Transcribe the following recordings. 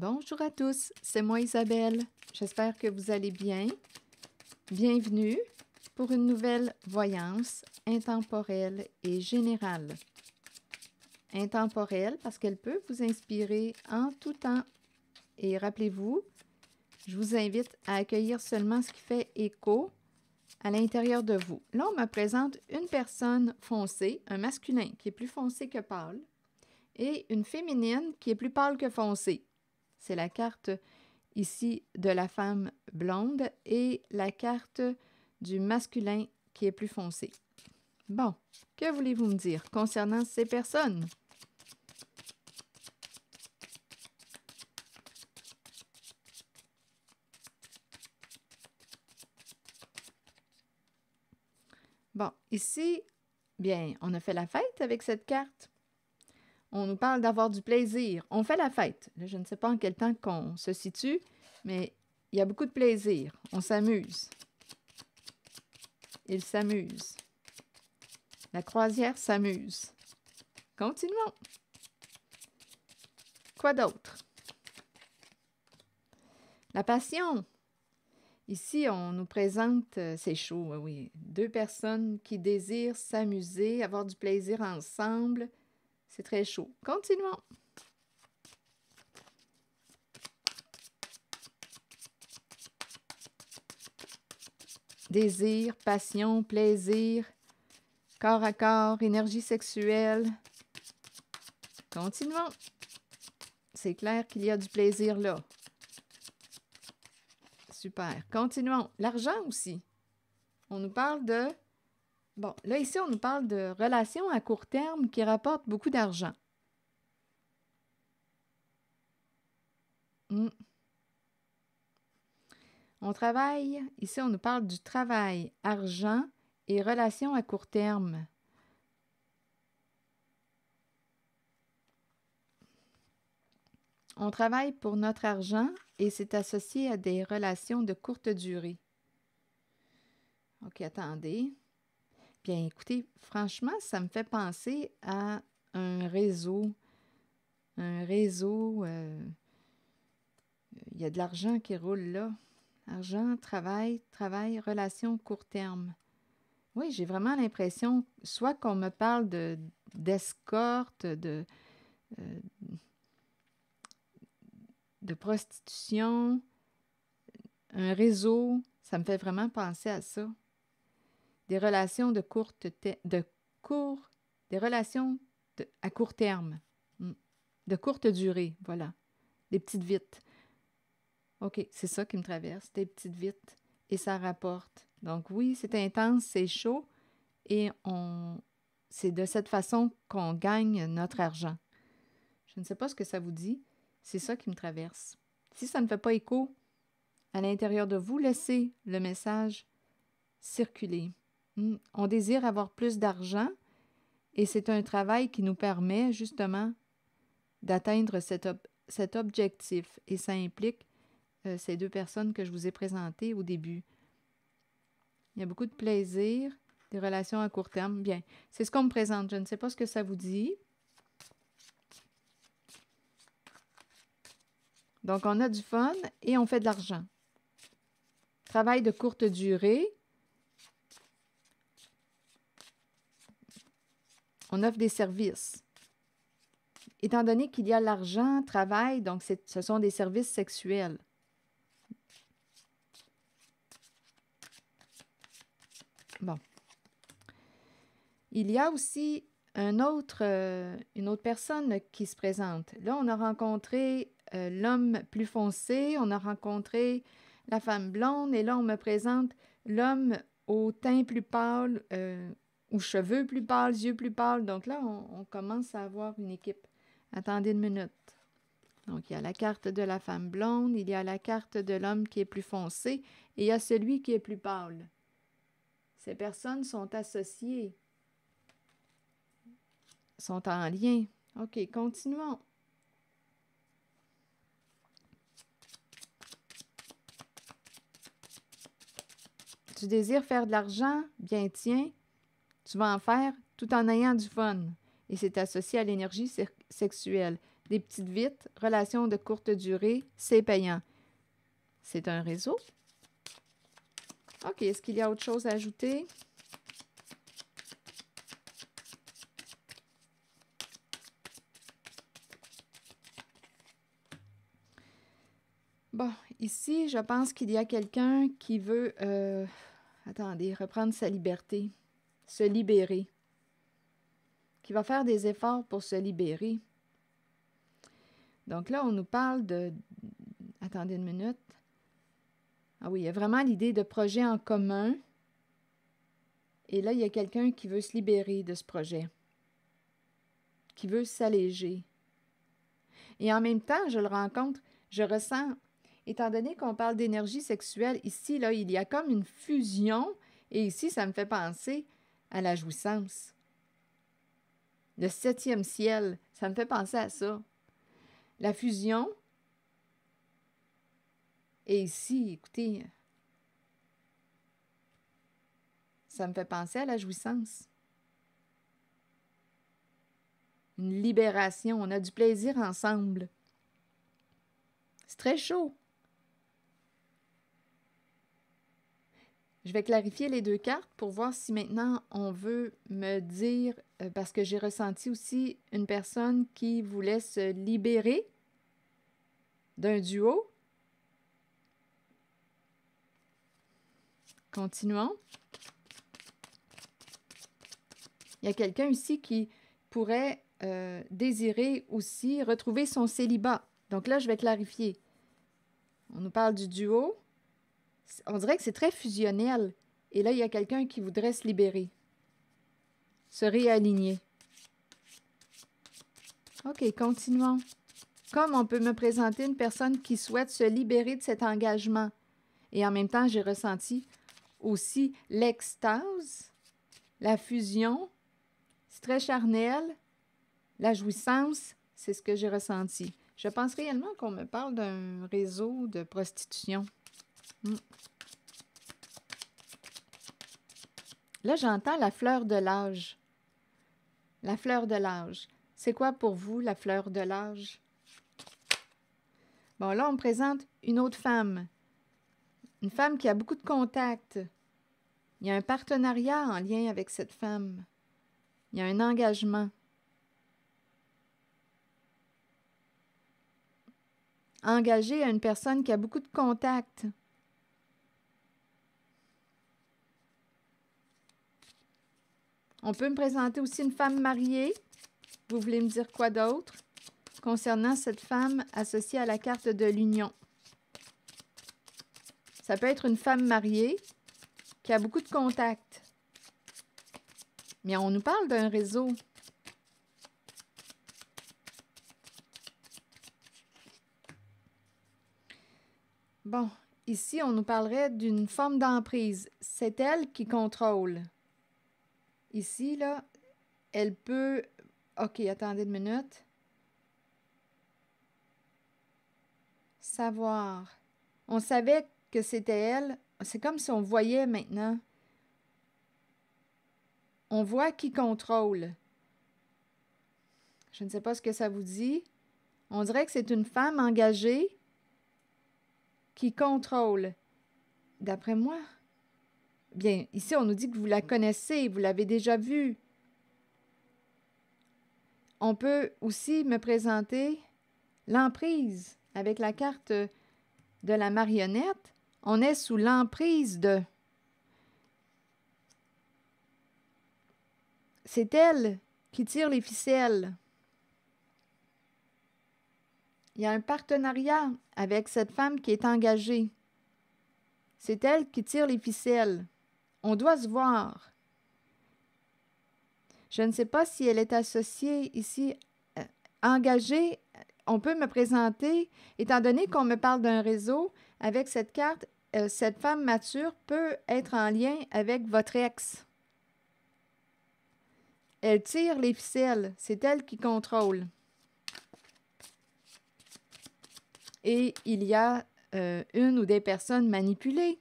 Bonjour à tous, c'est moi Isabelle. J'espère que vous allez bien. Bienvenue pour une nouvelle voyance intemporelle et générale. Intemporelle parce qu'elle peut vous inspirer en tout temps. Et rappelez-vous, je vous invite à accueillir seulement ce qui fait écho à l'intérieur de vous. Là, on me présente une personne foncée, un masculin qui est plus foncé que pâle, et une féminine qui est plus pâle que foncée. C'est la carte ici de la femme blonde et la carte du masculin qui est plus foncé. Bon, que voulez-vous me dire concernant ces personnes? Bon, ici, bien, on a fait la fête avec cette carte. On nous parle d'avoir du plaisir. On fait la fête. Là, je ne sais pas en quel temps qu'on se situe, mais il y a beaucoup de plaisir. On s'amuse. Il s'amuse. La croisière s'amuse. Continuons. Quoi d'autre? La passion. Ici, on nous présente, c'est chaud, oui, deux personnes qui désirent s'amuser, avoir du plaisir ensemble. C'est très chaud. Continuons. Désir, passion, plaisir, corps à corps, énergie sexuelle. Continuons. C'est clair qu'il y a du plaisir là. Super. Continuons. L'argent aussi. On nous parle de... Bon, là, ici, on nous parle de relations à court terme qui rapportent beaucoup d'argent. On travaille, ici, on nous parle du travail, argent et relations à court terme. On travaille pour notre argent et c'est associé à des relations de courte durée. OK, attendez. Bien, écoutez, franchement, ça me fait penser à un réseau. Un réseau, il y a de l'argent qui roule là. Argent, travail, relation court terme. Oui, j'ai vraiment l'impression, soit qu'on me parle d'escorte, de prostitution, un réseau, ça me fait vraiment penser à ça. Des relations de à court terme, de courte durée, voilà, des petites vites. OK, c'est ça qui me traverse, des petites vites, et ça rapporte. Donc oui, c'est intense, c'est chaud, et c'est de cette façon qu'on gagne notre argent. Je ne sais pas ce que ça vous dit, c'est ça qui me traverse. Si ça ne fait pas écho à l'intérieur de vous, laissez le message circuler. On désire avoir plus d'argent et c'est un travail qui nous permet justement d'atteindre cet objectif. Et ça implique ces deux personnes que je vous ai présentées au début. Il y a beaucoup de plaisir, des relations à court terme. Bien, c'est ce qu'on me présente. Je ne sais pas ce que ça vous dit. Donc, on a du fun et on fait de l'argent. Travail de courte durée. On offre des services. Étant donné qu'il y a l'argent, travail, donc ce sont des services sexuels. Bon. Il y a aussi une autre personne qui se présente. Là, on a rencontré l'homme plus foncé, on a rencontré la femme blonde, et là, on me présente l'homme au teint plus pâle, aux cheveux plus pâles, yeux plus pâles. Donc là, on commence à avoir une équipe. Attendez une minute. Donc, il y a la carte de la femme blonde, il y a la carte de l'homme qui est plus foncé, et il y a celui qui est plus pâle. Ces personnes sont associées, sont en lien. OK, continuons. Tu désires faire de l'argent? Bien, tiens, tu vas en faire tout en ayant du fun. Et c'est associé à l'énergie sexuelle. des petites vites, relation de courte durée, c'est payant. C'est un réseau. OK, est-ce qu'il y a autre chose à ajouter? Bon, ici, je pense qu'il y a quelqu'un qui veut, attendez, reprendre sa liberté, se libérer, qui va faire des efforts pour se libérer. Donc là, on nous parle de... Attendez une minute. Ah oui, il y a vraiment l'idée de projet en commun. Et là, il y a quelqu'un qui veut se libérer de ce projet, qui veut s'alléger. Et en même temps, je le rencontre, je ressens, étant donné qu'on parle d'énergie sexuelle, ici, là, il y a comme une fusion, et ici, ça me fait penser à la jouissance. Le 7e ciel, ça me fait penser à ça. La fusion, et ici, écoutez, ça me fait penser à la jouissance. Une libération, on a du plaisir ensemble. C'est très chaud. Je vais clarifier les 2 cartes pour voir si maintenant on veut me dire, parce que j'ai ressenti aussi une personne qui voulait se libérer d'un duo. Continuons. Il y a quelqu'un ici qui pourrait désirer aussi retrouver son célibat. Donc là, je vais clarifier. On nous parle du duo. On dirait que c'est très fusionnel. Et là, il y a quelqu'un qui voudrait se libérer, se réaligner. OK, continuons. Comme on peut me présenter une personne qui souhaite se libérer de cet engagement. Et en même temps, j'ai ressenti aussi l'extase, la fusion. C'est très charnel. La jouissance, c'est ce que j'ai ressenti. Je pense réellement qu'on me parle d'un réseau de prostitution. Là, j'entends la fleur de l'âge. La fleur de l'âge. C'est quoi pour vous, la fleur de l'âge? Bon, là, on me présente une autre femme. Une femme qui a beaucoup de contacts. Il y a un partenariat en lien avec cette femme. Il y a un engagement. Engagé à une personne qui a beaucoup de contacts. On peut me présenter aussi une femme mariée. Vous voulez me dire quoi d'autre concernant cette femme associée à la carte de l'union? Ça peut être une femme mariée qui a beaucoup de contacts. Mais on nous parle d'un réseau. Bon, ici, on nous parlerait d'une forme d'emprise. C'est elle qui contrôle. Ici, là, elle peut... OK, attendez une minute. Savoir. On savait que c'était elle. C'est comme si on voyait maintenant. On voit qui contrôle. Je ne sais pas ce que ça vous dit. On dirait que c'est une femme engagée qui contrôle. D'après moi. Bien, ici, on nous dit que vous la connaissez, vous l'avez déjà vue. On peut aussi me présenter l'emprise. Avec la carte de la marionnette, on est sous l'emprise de... C'est elle qui tire les ficelles. Il y a un partenariat avec cette femme qui est engagée. C'est elle qui tire les ficelles. On doit se voir. Je ne sais pas si elle est associée ici, engagée. On peut me présenter, étant donné qu'on me parle d'un réseau, avec cette carte, cette femme mature peut être en lien avec votre ex. Elle tire les ficelles, c'est elle qui contrôle. Et il y a une ou des personnes manipulées.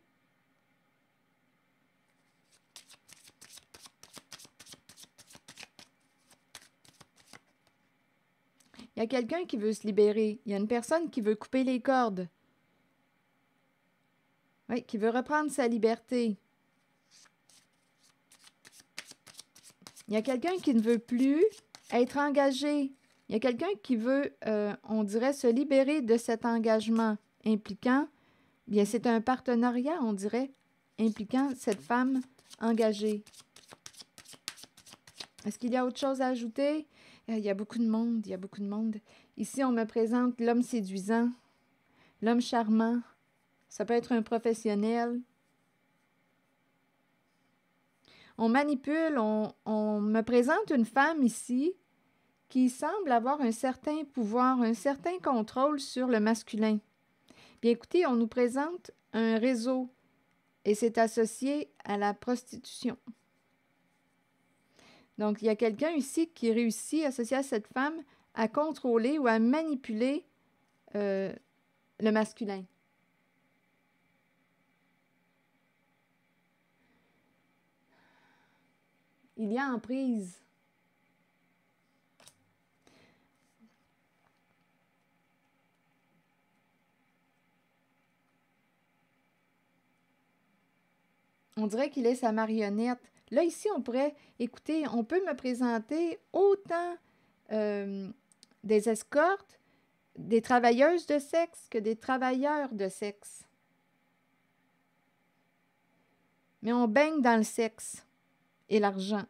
Il Il y a quelqu'un qui veut se libérer. Il y a une personne qui veut couper les cordes. Oui, qui veut reprendre sa liberté. Il y a quelqu'un qui ne veut plus être engagé. Il y a quelqu'un qui veut, on dirait, se libérer de cet engagement impliquant, bien, c'est un partenariat, on dirait, impliquant cette femme engagée. Est-ce qu'il y a autre chose à ajouter? Il y a beaucoup de monde, il y a beaucoup de monde. Ici, on me présente l'homme séduisant, l'homme charmant. Ça peut être un professionnel. On manipule, on me présente une femme ici qui semble avoir un certain pouvoir, un certain contrôle sur le masculin. Bien écoutez, on nous présente un réseau et c'est associé à la prostitution. Donc, il y a quelqu'un ici qui réussit, associé à cette femme, à contrôler ou à manipuler le masculin. Il y a emprise. On dirait qu'il est sa marionnette. Là, ici, on pourrait, écoutez, on peut me présenter autant des escortes, des travailleuses de sexe que des travailleurs de sexe. Mais on baigne dans le sexe et l'argent.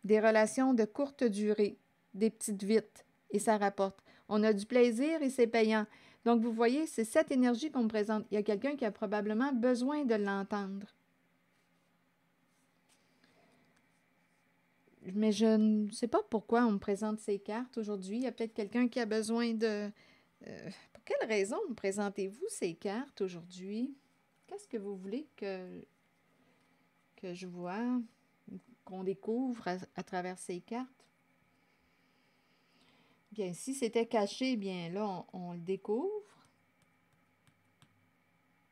Des relations de courte durée, des petites vites, et ça rapporte. On a du plaisir et c'est payant. Donc, vous voyez, c'est cette énergie qu'on me présente. Il y a quelqu'un qui a probablement besoin de l'entendre. Mais je ne sais pas pourquoi on me présente ces cartes aujourd'hui. Il y a peut-être quelqu'un qui a besoin de... pour quelle raison me présentez-vous ces cartes aujourd'hui? Qu'est-ce que vous voulez que je vois, qu'on découvre à travers ces cartes? Bien, si c'était caché, bien là, on le découvre.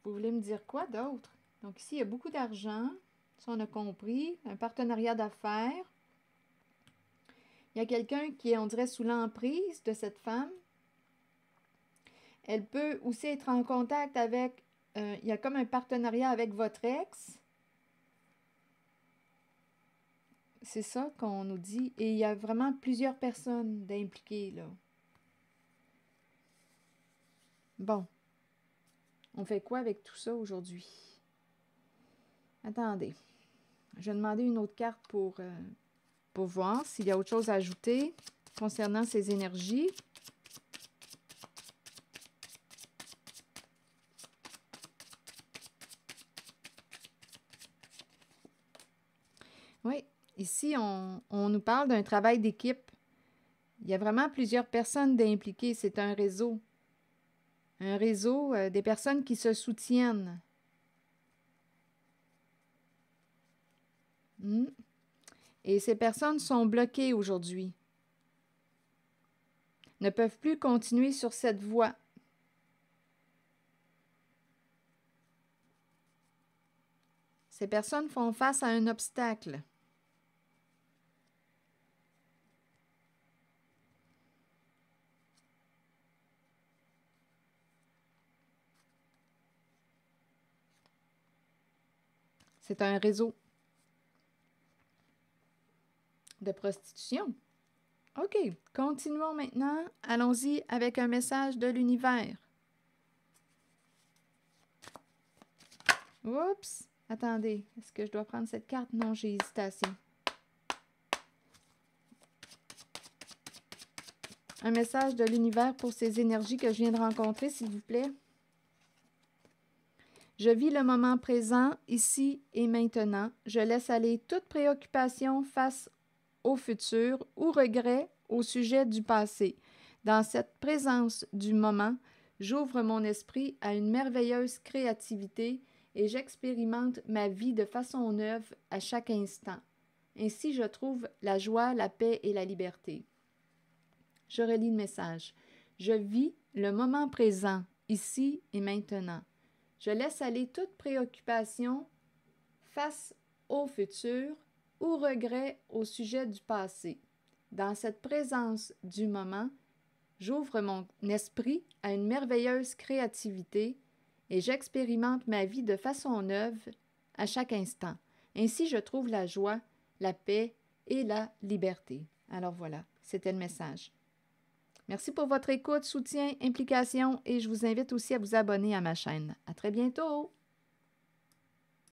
Vous voulez me dire quoi d'autre? Donc ici, il y a beaucoup d'argent. Ça, on a compris. Un partenariat d'affaires. Il y a quelqu'un qui est, on dirait, sous l'emprise de cette femme. Elle peut aussi être en contact avec... il y a comme un partenariat avec votre ex. C'est ça qu'on nous dit. Et il y a vraiment plusieurs personnes d'impliquées, là. Bon. On fait quoi avec tout ça aujourd'hui? Attendez. Je vais demander une autre carte pour voir s'il y a autre chose à ajouter concernant ces énergies. Oui, ici, on nous parle d'un travail d'équipe. Il y a vraiment plusieurs personnes d'impliquées. C'est un réseau. Un réseau des personnes qui se soutiennent. Et ces personnes sont bloquées aujourd'hui. Ne peuvent plus continuer sur cette voie. Ces personnes font face à un obstacle. C'est un réseau de prostitution. OK, continuons maintenant. Allons-y avec un message de l'univers. Oups! Attendez, est-ce que je dois prendre cette carte? Non, j'ai hésitation. Un message de l'univers pour ces énergies que je viens de rencontrer, s'il vous plaît. Je vis le moment présent, ici et maintenant. Je laisse aller toute préoccupation face au futur ou regret au sujet du passé. Dans cette présence du moment, j'ouvre mon esprit à une merveilleuse créativité et j'expérimente ma vie de façon neuve à chaque instant. Ainsi, je trouve la joie, la paix et la liberté. Je relis le message. Je vis le moment présent, ici et maintenant. Je laisse aller toute préoccupation face au futur ou regret au sujet du passé. Dans cette présence du moment, J'ouvre mon esprit à une merveilleuse créativité et j'expérimente ma vie de façon neuve à chaque instant. Ainsi, je trouve la joie, la paix et la liberté. Alors voilà, c'était le message. Merci pour votre écoute, soutien, implication et je vous invite aussi à vous abonner à ma chaîne. À très bientôt!